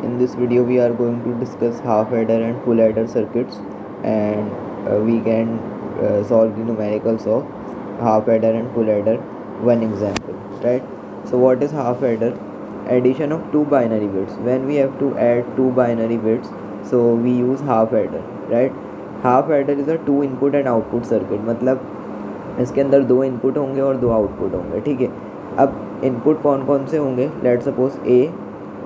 In this video we are going to discuss half adder and full adder circuits, and we can solve the numericals of half adder and full adder. One example, right? So what is half adder? Addition of two binary bits. When we have to add two binary bits, so we use half adder, right? Half adder is a two input and output circuit, मतलब इसके अंदर दो input होंगे और दो output होंगे, ठीक है। अब इनपुट कौन कौन से होंगे? लेट सपोज ए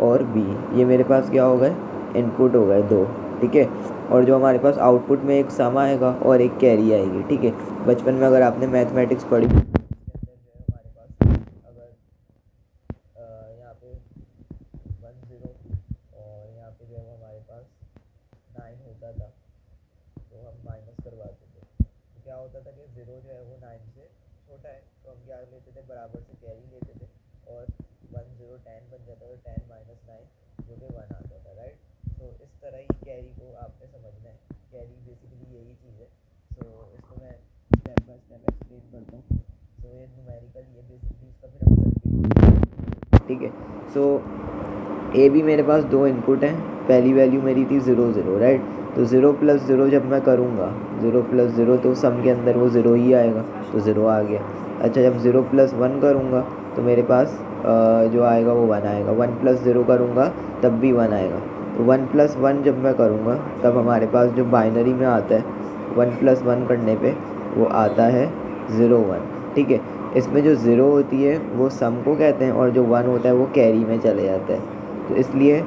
और बी, ये मेरे पास क्या हो गए? इनपुट हो गए दो, ठीक है। और जो हमारे पास आउटपुट में एक सम आएगा और एक कैरी आएगी, ठीक है। बचपन में अगर आपने मैथमेटिक्स पढ़ी, हमारे पास अगर यहाँ पे 10 और यहाँ पे जो है हमारे पास 9 होता था, तो हम माइनस करवाते थे, तो क्या होता था कि 0 जो है वो 9 से छोटा है, तो हम क्या लेते थे? बराबर से कैरी लेते थे और 10 10 बन जाता था, 10 माइनस 9 जो कि 1 आता था, राइट। तो इस तरह ही कैरी को आपने समझना है। कैरी बेसिकली यही चीज़ है। सो इसको मैं स्टेप बाय स्टेप एक्सप्लेन करता हूँ। सो ये न्यूमेरिकल, ये बेसिकली इसका फिर हम सर्किट, ठीक है। सो ए बी मेरे पास दो इनपुट हैं। पहली वैल्यू मेरी थी 0 0, राइट। तो 0 प्लस 0 जब मैं करूँगा, 0 प्लस 0, तो सम के अंदर वो 0 ही आएगा, तो 0 आ गया। अच्छा, जब 0 प्लस 1 करूँगा तो मेरे पास जो आएगा वो 1 आएगा। 1 प्लस 0 करूँगा तब भी 1 आएगा। तो 1 प्लस 1 जब मैं करूँगा तब हमारे पास जो बाइनरी में आता है 1 प्लस 1 करने पे वो आता है 0 1, ठीक है। इसमें जो 0 होती है वो सम को कहते हैं और जो 1 होता है वो कैरी में चले जाता है, तो इसलिए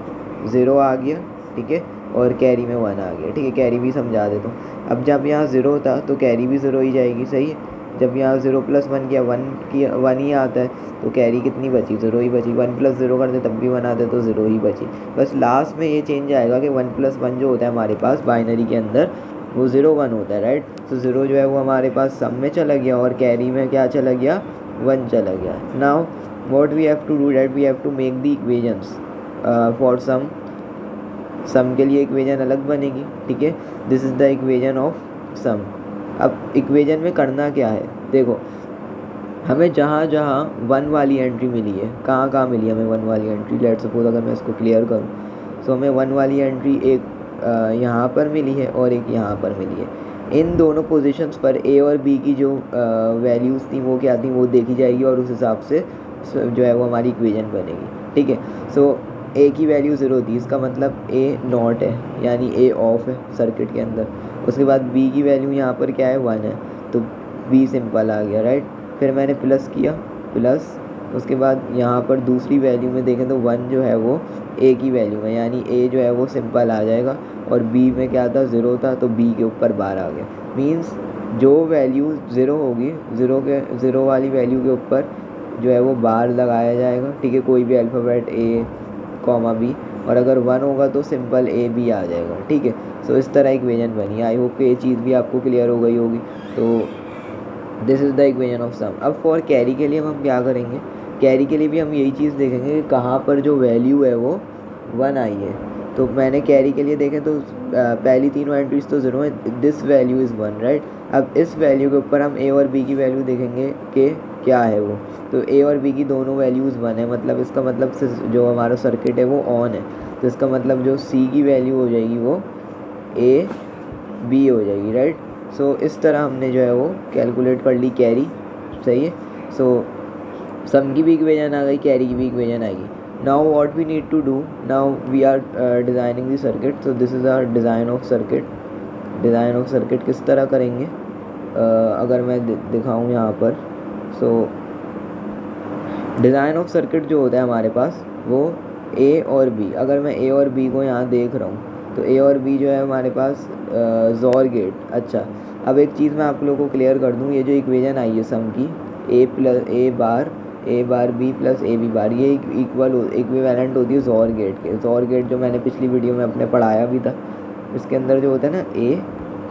0 आ गया, ठीक है, और कैरी में 1 आ गया, ठीक है। कैरी भी समझा देता हूँ। अब जब यहाँ 0 था तो कैरी भी 0 ही जाएगी, सही है। जब यहाँ 0 प्लस 1 किया 1 ही आता है, तो कैरी कितनी बची? 0 ही बची। 1 प्लस 0 करते तब भी 1 आता है, तो 0 ही बची। बस लास्ट में ये चेंज आएगा कि 1 प्लस 1 जो होता है हमारे पास बाइनरी के अंदर वो 0 1 होता है, राइट। तो 0 जो है वो हमारे पास सम में चला गया और कैरी में क्या चला गया? 1 चला गया। Now what we have to do that we have to make the equations for sum के लिए इक्वेजन अलग बनेगी, ठीक है। This is the equation of sum. अब इक्वेजन में करना क्या है? देखो, हमें जहाँ जहाँ 1 वाली एंट्री मिली है, कहाँ कहाँ मिली है हमें 1 वाली एंट्री? लेट सपोज अगर मैं इसको क्लियर करूँ, तो हमें 1 वाली एंट्री एक यहाँ पर मिली है और एक यहाँ पर मिली है। इन दोनों पोजीशंस पर ए और बी की जो वैल्यूज़ थी वो क्या थी वो देखी जाएगी और उस हिसाब से जो है वो हमारी इक्वेजन बनेगी, ठीक है। सो ए की वैल्यू 0 थी, इसका मतलब ए नॉट है, यानी ए ऑफ है सर्किट के अंदर। उसके बाद बी की वैल्यू यहाँ पर क्या है? 1 है, तो बी सिंपल आ गया, राइट। फिर मैंने प्लस किया, प्लस, उसके बाद यहाँ पर दूसरी वैल्यू में देखें तो 1 जो है वो ए की वैल्यू में, यानी ए जो है वो सिंपल आ जाएगा। और बी में क्या था? 0 था, तो बी के ऊपर बार आ गया। मीन्स जो वैल्यू 0 होगी, 0 वाली वैल्यू के ऊपर जो है वो बार लगाया जाएगा, ठीक है। कोई भी अल्फ़ाबेट ए कॉमा बी, और अगर 1 होगा तो सिंपल ए बी आ जाएगा, ठीक है। सो इस तरह इक्वेजन बनी। आई होप कि ये चीज़ भी आपको क्लियर हो गई होगी। तो this is the equation of sum. अब फॉर कैरी के लिए हम क्या करेंगे? कैरी के लिए भी हम यही चीज़ देखेंगे कि कहाँ पर जो वैल्यू है वो 1 आई है। तो मैंने कैरी के लिए देखें तो पहली तीनों एंट्रीज तो 0 है, दिस वैल्यू इज़ 1, राइट। अब इस वैल्यू के ऊपर हम ए और बी की वैल्यू देखेंगे कि क्या है वो। तो ए और बी की दोनों वैल्यूज़ 1 है, मतलब इसका मतलब जो हमारा सर्किट है वो ऑन है। तो इसका मतलब जो सी की वैल्यू हो जाएगी वो ए बी हो जाएगी, राइट। सो इस तरह हमने जो है वो कैलकुलेट कर ली कैरी, सही है। सो सम की भी इक्वेजन आ गई, कैरी की भी इक्वेजन आएगी। Now what we need to do, now we are designing the circuit. So this is our design of circuit. Design of circuit किस तरह करेंगे? अगर मैं दिखाऊँ यहाँ पर, सो डिज़ाइन ऑफ सर्किट जो होता है हमारे पास वो ए और बी, अगर मैं ए और बी को यहाँ देख रहा हूँ तो ए और बी जो है हमारे पास जोर गेट। अच्छा, अब एक चीज़ मैं आप लोगों को क्लियर कर दूँ, ये जो इक्वेजन आई है सम की, A bar B plus A B bar, ये इक्विवेलेंट होती है जोर गेट के। जोर गेट जो मैंने पिछली वीडियो में अपने पढ़ाया भी था, इसके अंदर जो होता है ना ए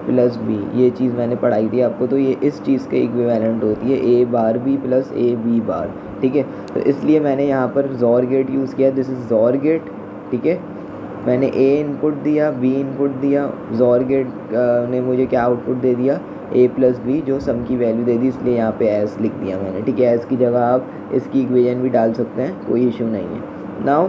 प्लस बी, ये चीज़ मैंने पढ़ाई थी आपको, तो ये इस चीज़ के इक्विवेलेंट होती है, A bar B plus A B bar, ठीक है। तो इसलिए मैंने यहाँ पर जोर गेट यूज़ किया, दिस इज़ जोर गेट, ठीक है। मैंने ए इनपुट दिया, बी इनपुट दिया, जोर गेट ने मुझे क्या आउटपुट दे दिया? ए प्लस बी, जो सम की वैल्यू दे दी, इसलिए यहाँ पे एस लिख दिया मैंने, ठीक है। एस की जगह आप इसकी इक्वेजन भी डाल सकते हैं, कोई इशू नहीं है। Now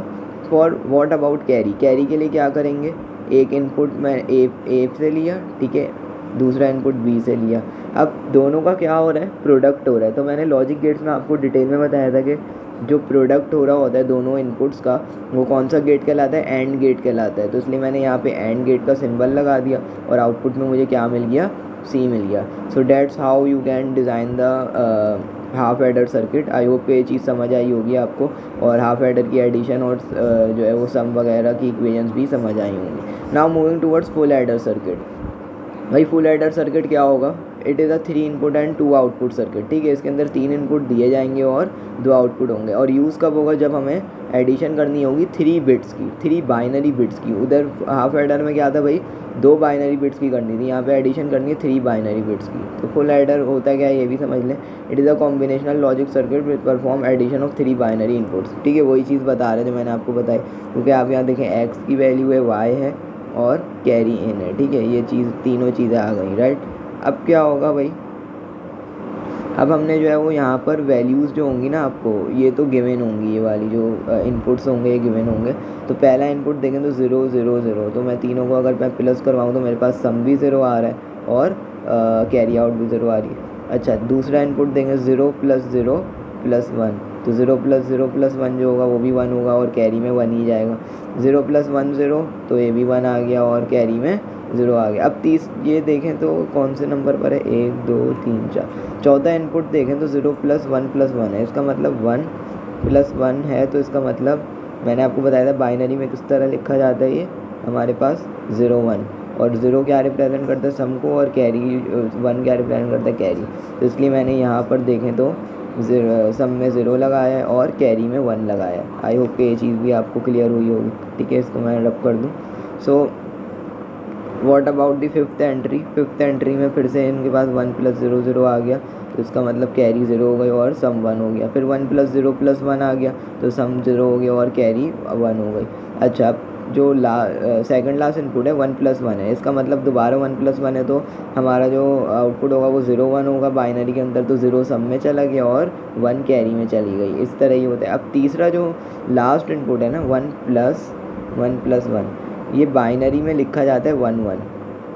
for what about carry, carry के लिए क्या करेंगे, एक इनपुट मैं ए से लिया, ठीक है, दूसरा इनपुट बी से लिया। अब दोनों का क्या हो रहा है, प्रोडक्ट हो रहा है। तो मैंने लॉजिक गेट्स में आपको डिटेल में बताया था कि जो प्रोडक्ट हो रहा होता है दोनों इनपुट्स का, वो कौन सा गेट कहलाता है, एंड गेट कहलाता है। तो इसलिए मैंने यहाँ पे एंड गेट का सिंबल लगा दिया और आउटपुट में मुझे क्या मिल गया, सी मिल गया। So that's how you can design the half adder circuit. I hope ये चीज़ समझ आई होगी आपको, और हाफ एडर की एडिशन और जो है वो सम वगैरह की इक्वेशंस भी समझ आई होंगी। Now moving towards full adder circuit. भाई फुल एडर सर्किट क्या होगा, it is a 3 input and 2 output circuit, ठीक है। इसके अंदर 3 इनपुट दिए जाएंगे और 2 आउटपुट होंगे, और यूज़ कब होगा, जब हमें एडिशन करनी होगी 3 बिट्स की, 3 बाइनरी बिट्स की। उधर हाफ एडर में क्या था भाई, 2 बाइनरी बिट्स की करनी थी, यहाँ पे एडिशन करनी है 3 बाइनरी बिट्स की। तो फुल एडर होता है क्या, ये भी समझ लें, it is a combinational logic circuit with perform addition of 3 binary inputs, ठीक है। वही चीज़ बता रहे थे मैंने आपको बताई, क्योंकि आप यहाँ देखें एक्स की वैल्यू है, वाई है और कैरी इन है, ठीक है। ये चीज़ तीनों चीज़ें आ गई, राइट। अब क्या होगा भाई, अब हमने जो है वो यहाँ पर वैल्यूज़ जो होंगी ना आपको, ये तो गिवन होंगी, ये वाली जो इनपुट्स होंगे ये गिवन होंगे। तो पहला इनपुट देखें तो 0 0 0, तो मैं तीनों को अगर मैं प्लस करवाऊँ तो मेरे पास सम भी 0 आ रहा है और कैरी आउट भी 0 आ रही है। अच्छा, दूसरा इनपुट देंगे 0 + 0 + 1, तो 0 + 0 + 1 जो होगा वो भी 1 होगा और कैरी में 1 ही जाएगा। 0 + 1 0, तो ये भी 1 आ गया और कैरी में 0 आ गया। अब ये देखें तो कौन से नंबर पर है, 1 2 3 4, चौथा इनपुट देखें तो 0 + 1 + 1 है, इसका मतलब 1 + 1 है। तो इसका मतलब मैंने आपको बताया था बाइनरी में किस तरह लिखा जाता है, ये हमारे पास 0 1, और 0 क्या रिप्रेजेंट करता है, सम को, और कैरी 1 क्या रिप्रेजेंट करता है, कैरी। तो इसलिए मैंने यहाँ पर देखें तो सम में 0 लगाया है और कैरी में 1 लगाया है। आई होप कि ये चीज़ भी आपको क्लियर हुई होगी, ठीक है। इसको मैं रब कर दूँ। So what about the fifth entry, fifth entry में फिर से इनके पास 1 + 0 0 आ गया, तो इसका मतलब कैरी 0 हो गई और सम 1 हो गया। फिर 1 + 0 + 1 आ गया, तो सम 0 हो गया और कैरी 1 हो गई। अच्छा, अब जो सेकंड लास्ट इनपुट है 1 + 1 है, इसका मतलब दोबारा 1 + 1 है, तो हमारा जो आउटपुट होगा वो 0 1 होगा बाइनरी के अंदर, तो 0 सम में चला गया और 1 कैरी में चली गई। इस तरह ही होता है। अब तीसरा जो लास्ट इनपुट है ना, 1 + 1, ये बाइनरी में लिखा जाता है 1 1,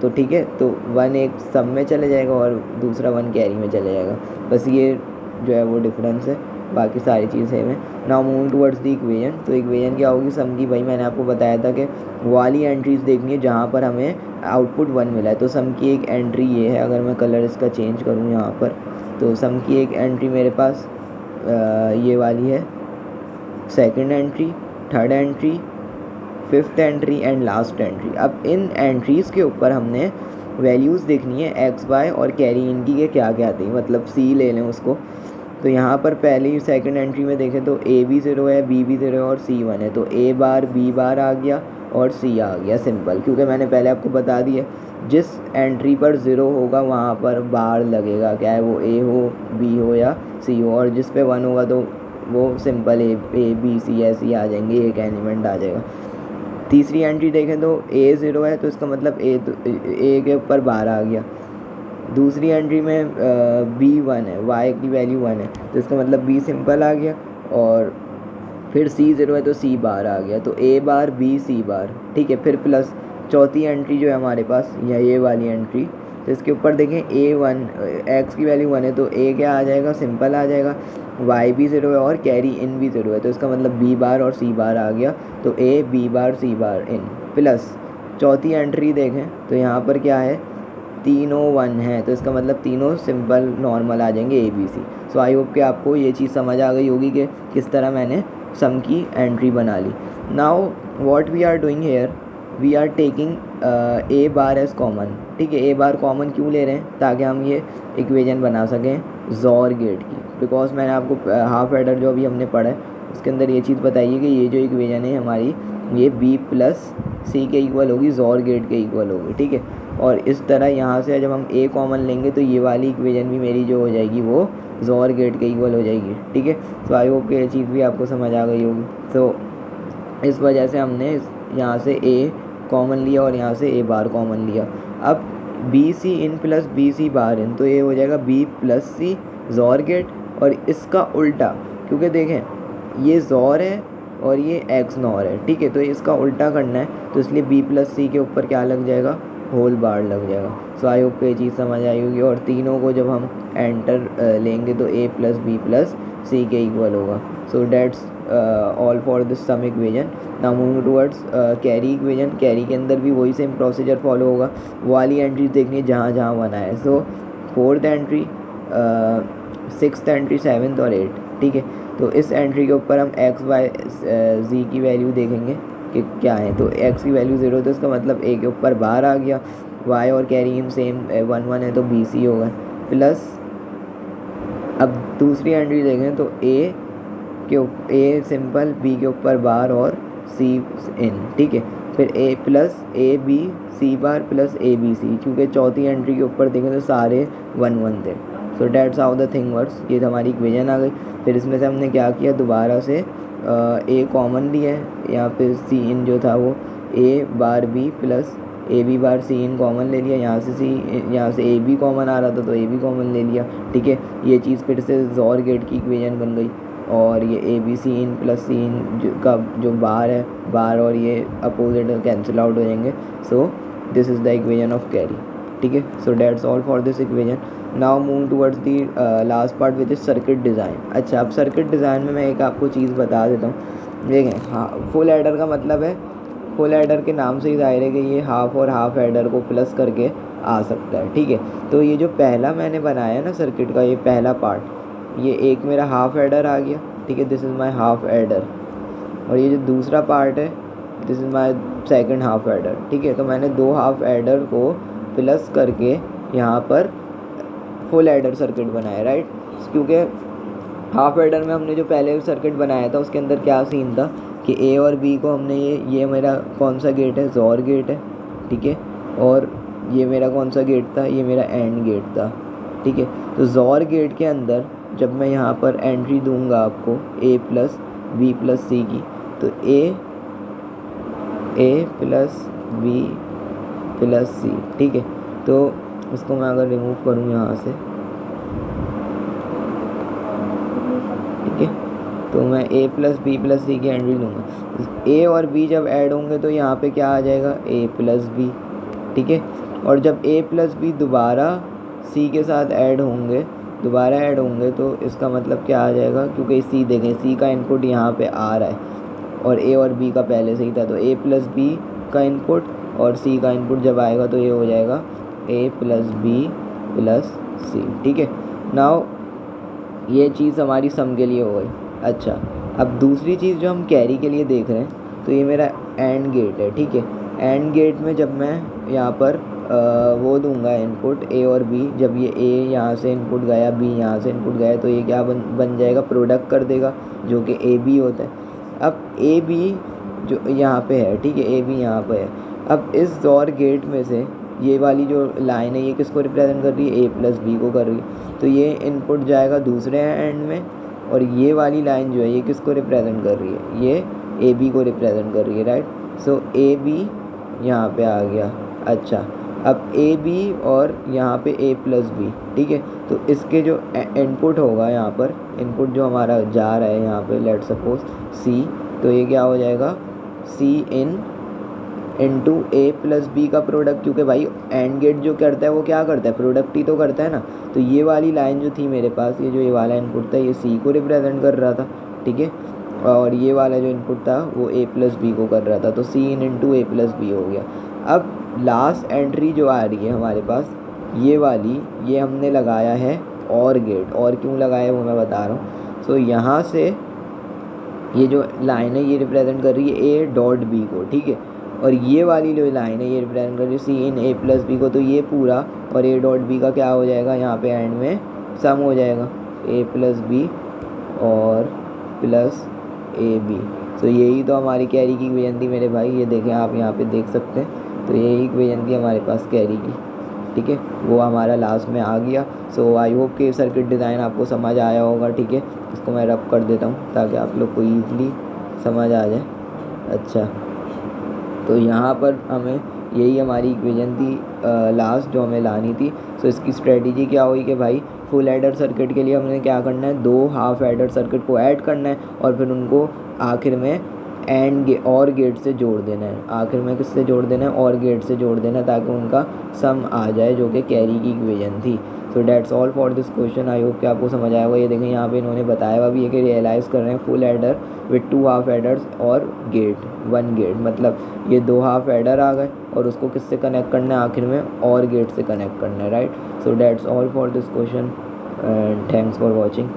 तो ठीक है। तो 1 एक सम में चले जाएगा और दूसरा 1 कैरी में चले जाएगा, बस ये जो है वो डिफरेंस है, बाकी सारी चीज़ सेम है। Now move towards the equation. तो इक्वेशन क्या होगी, सम की, भाई मैंने आपको बताया था कि वाली एंट्रीज देखनी है जहाँ पर हमें आउटपुट 1 मिला है। तो सम की एक एंट्री ये है, अगर मैं कलर इसका चेंज करूँ यहाँ पर, तो सम की एक एंट्री मेरे पास ये वाली है, second entry, third entry, fifth entry and last entry. अब इन एंट्रीज़ के ऊपर हमने वैल्यूज़ देखनी है एक्स वाई और कैरी इनकी के क्या क्या आती है, मतलब सी ले लें उसको। तो यहाँ पर पहली सेकंड एंट्री में देखें तो ए भी 0 है, बी भी 0 है और सी 1 है, तो ए बार बी बार आ गया और सी आ गया, सिंपल। क्योंकि मैंने पहले आपको बता दिया जिस एंट्री पर 0 होगा वहाँ पर बार लगेगा, क्या है वो, ए हो, बी हो या सी हो, और जिस पे 1 होगा तो वो सिंपल ए बी सी ऐसे आ जाएंगे, एक एलिमेंट आ जाएगा। तीसरी एंट्री देखें तो ए 0 है, तो इसका मतलब ए के ऊपर बार आ गया। दूसरी एंट्री में बी 1 है, वाई की वैल्यू 1 है, तो इसका मतलब बी सिंपल आ गया। और फिर सी 0 है तो सी बार आ गया, तो ए बार बी सी बार, ठीक है। फिर प्लस चौथी एंट्री जो है हमारे पास, या ये वाली एंट्री, तो इसके ऊपर देखें ए 1, एक्स की वैल्यू 1 है, तो ए क्या आ जाएगा, सिंपल आ जाएगा। वाई भी 0 है और कैरी इन भी 0 है, तो इसका मतलब बी बार और सी बार आ गया, तो A B bar C bar in. Plus चौथी एंट्री देखें तो यहाँ पर क्या है, तीनों 1 है, तो इसका मतलब तीनों सिंपल नॉर्मल आ जाएंगे ए B C. So I hope कि आपको ये चीज़ समझ आ गई होगी कि किस तरह मैंने सम की एंट्री बना ली। Now what we are doing here, we are taking A bar as common, ठीक है। ए बार कॉमन क्यों ले रहे हैं, ताकि हम ये इक्वेशन बना सकें जॉर गेट की। बिकॉज मैंने आपको हाफ एडर जो अभी हमने पढ़ा है उसके अंदर ये चीज़ बताइए कि ये जो इक्वेशन है हमारी, ये बी प्लस सी के इक्वल होगी, जॉर गेट के इक्वल होगी, ठीक है। और इस तरह यहाँ से जब हम ए कॉमन लेंगे तो ये वाली इक्वेशन भी मेरी जो हो जाएगी वो जॉर गेट के इक्वल हो जाएगी, ठीक है। सो आई होप कि ये चीज़ भी आपको समझ आ गई होगी। सो इस वजह से हमने यहाँ से ए कॉमन लिया और यहाँ से ए बार कॉमन लिया। अब B C in plus B C bar इन, तो ये हो जाएगा बी प्लस सी जॉर गेट, और इसका उल्टा, क्योंकि देखें ये जॉर है और ये एक्स नॉर है, ठीक है। तो इसका उल्टा करना है, तो इसलिए बी प्लस सी के ऊपर क्या लग जाएगा, होल बार लग जाएगा। सो आई होप ये चीज़ समझ आई होगी। और तीनों को जब हम एंटर लेंगे तो A plus B plus C के इक्वल होगा। So that's all for this sum equation. Now moving towards carry equation. Carry के अंदर भी वही सेम प्रोसीजर फॉलो होगा, वो वाली एंट्री देखनी है जहाँ जहाँ बना है। So fourth entry, sixth entry, seventh और एट, ठीक है। तो इस एंट्री के ऊपर हम एक्स वाई जी की वैल्यू देखेंगे कि क्या है। तो एक्स की वैल्यू 0 तो इसका मतलब ए के ऊपर बार आ गया, वाई और कैरी इन सेम 1 1 है तो बी सी होगा, प्लस अब दूसरी एंट्री देखें तो ए सिंपल, बी के ऊपर बार और सी इन, ठीक है। फिर A plus A B C bar plus A B C, क्योंकि चौथी एंट्री के ऊपर देखें तो सारे 1 1 थे। सो that's how the thing works. ये हमारी इक्वेशन आ गई। फिर इसमें से हमने क्या किया, दोबारा से ए कॉमन लिया है, यहाँ पे सी इन जो था वो A bar B plus A B bar C in common ले लिया। यहाँ से ए बी कॉमन आ रहा था तो ए बी कॉमन ले लिया, ठीक है। ये चीज़ फिर से जोर गेट की इक्वेशन बन गई। और ये ए बी सी इन प्लस सी इन का जो बार है, बार और ये अपोजिट कैंसिल आउट हो जाएंगे। सो this is the equation of carry, ठीक है। सो that's all for this equation. Now move towards the last part which is circuit design. अच्छा, अब सर्किट डिज़ाइन में मैं एक आपको चीज़ बता देता हूँ। देखें, हाँ, फुल एडर का मतलब है, फुल एडर के नाम से ही जाहिर है कि ये हाफ और हाफ एडर को प्लस करके आ सकता है, ठीक है। तो ये जो पहला मैंने बनाया ना सर्किट का, ये पहला पार्ट, ये एक मेरा हाफ एडर आ गया, ठीक है, this is my half adder. और ये जो दूसरा पार्ट है, this is my second half adder, ठीक है। तो मैंने दो हाफ एडर को प्लस करके यहाँ पर फुल एडर सर्किट बनाया, राइट। क्योंकि हाफ एडर में हमने जो पहले सर्किट बनाया था उसके अंदर क्या सीन था कि ए और बी को हमने ये मेरा कौन सा गेट है, जोर गेट है, ठीक है। और ये मेरा कौन सा गेट था, ये मेरा एंड गेट था, ठीक है। तो जोर गेट के अंदर जब मैं यहाँ पर एंट्री दूंगा आपको ए प्लस बी प्लस सी की, तो ए प्लस बी प्लस सी, ठीक है। तो इसको मैं अगर रिमूव करूँ यहाँ से, ठीक है, तो मैं ए प्लस बी प्लस सी की एंट्री लूँगा। ए और बी जब ऐड होंगे तो यहाँ पे क्या आ जाएगा, ए प्लस बी, ठीक है। और जब ए प्लस बी दोबारा सी के साथ ऐड होंगे तो इसका मतलब क्या आ जाएगा, क्योंकि सी देखें, सी का इनपुट यहाँ पे आ रहा है और ए और बी का पहले से ही था, तो ए प्लस बी का इनपुट और सी का इनपुट जब आएगा तो ये हो जाएगा ए प्लस बी प्लस सी, ठीक है। नाउ ये चीज़ हमारी सम के लिए हो गई। अच्छा, अब दूसरी चीज़ जो हम कैरी के लिए देख रहे हैं, तो ये मेरा एंड गेट है, ठीक है। एंड गेट में जब मैं यहाँ पर वो दूंगा इनपुट ए और बी, जब ये ए यहाँ से इनपुट गया, बी यहाँ से इनपुट गया, तो ये क्या बन जाएगा, प्रोडक्ट कर देगा, जो कि ए बी होता है। अब ए बी जो यहाँ पे है, ठीक है, ए बी यहाँ पे है। अब इस जोर गेट में से ये वाली जो लाइन है ये किसको रिप्रेजेंट कर रही है, ए प्लस बी को कर रही है। तो ये इनपुट जाएगा दूसरे एंड में, और ये वाली लाइन जो है ये किसको रिप्रेजेंट कर रही है, ये ए बी को रिप्रेजेंट कर रही है, राइट। सो ए बी यहाँ पे आ गया। अच्छा, अब ए बी और यहाँ पे ए प्लस बी, ठीक है। तो इसके जो इनपुट होगा यहाँ पर, इनपुट जो हमारा जा रहा है यहाँ पे, लेट सपोज सी, तो ये क्या हो जाएगा, सी इन इंटू ए प्लस बी का प्रोडक्ट, क्योंकि भाई एंड गेट जो करता है वो क्या करता है, प्रोडक्ट ही तो करता है ना। तो ये वाली लाइन जो थी मेरे पास, ये जो ये वाला इनपुट था ये सी को रिप्रेजेंट कर रहा था, ठीक है। और ये वाला जो इनपुट था वो ए प्लस बी को कर रहा था, तो सी इन इंटू ए प्लस बी हो गया। अब लास्ट एंट्री जो आ रही है हमारे पास, ये वाली, ये हमने लगाया है और गेट। और क्यों लगाया है वो मैं बता रहा हूँ। सो यहाँ से ये जो लाइन है ये रिप्रेजेंट कर रही है ए डॉट बी को, ठीक है। और ये वाली जो लाइन है ये रिप्रेजेंट कर रही है सी इन ए प्लस बी को, तो ये पूरा और ए डॉट बी का क्या हो जाएगा, यहाँ पे एंड में सम हो जाएगा, ए प्लस बी और प्लस ए बी। तो यही तो हमारी कैरी की इक्वेशन थी मेरे भाई, ये देखें आप यहाँ पे देख सकते हैं। तो यही इक्वेशन थी हमारे पास कैरी की, ठीक है, वो हमारा लास्ट में आ गया। सो आई होप कि सर्किट डिज़ाइन आपको समझ आया होगा, ठीक है। इसको मैं रब कर देता हूँ ताकि आप लोग को ईज़िली समझ आ जाए। अच्छा, तो यहाँ पर हमें यही हमारी इक्वेशन थी लास्ट जो हमें लानी थी। सो इसकी स्ट्रेटजी क्या हुई कि भाई फुल एडर सर्किट के लिए हमने क्या करना है, 2 हाफ एडर सर्किट को ऐड करना है और फिर उनको आखिर में और गेट से जोड़ देना है। आखिर में किससे जोड़ देना है, और गेट से जोड़ देना है, ताकि उनका सम आ जाए जो कि कैरी की इक्वेशन थी। सो that's all for this question. I hope कि आपको समझ आया होगा। ये देखें यहाँ पे इन्होंने बताया हुआ भी है कि रियलाइज़ कर रहे हैं full adder with 2 half aiders और गेट 1 गेट, मतलब ये 2 हाफ एडर आ गए और उसको किससे कनेक्ट करना है आखिर में, और गेट से कनेक्ट करना है, right. So that's all for this question and thanks for watching.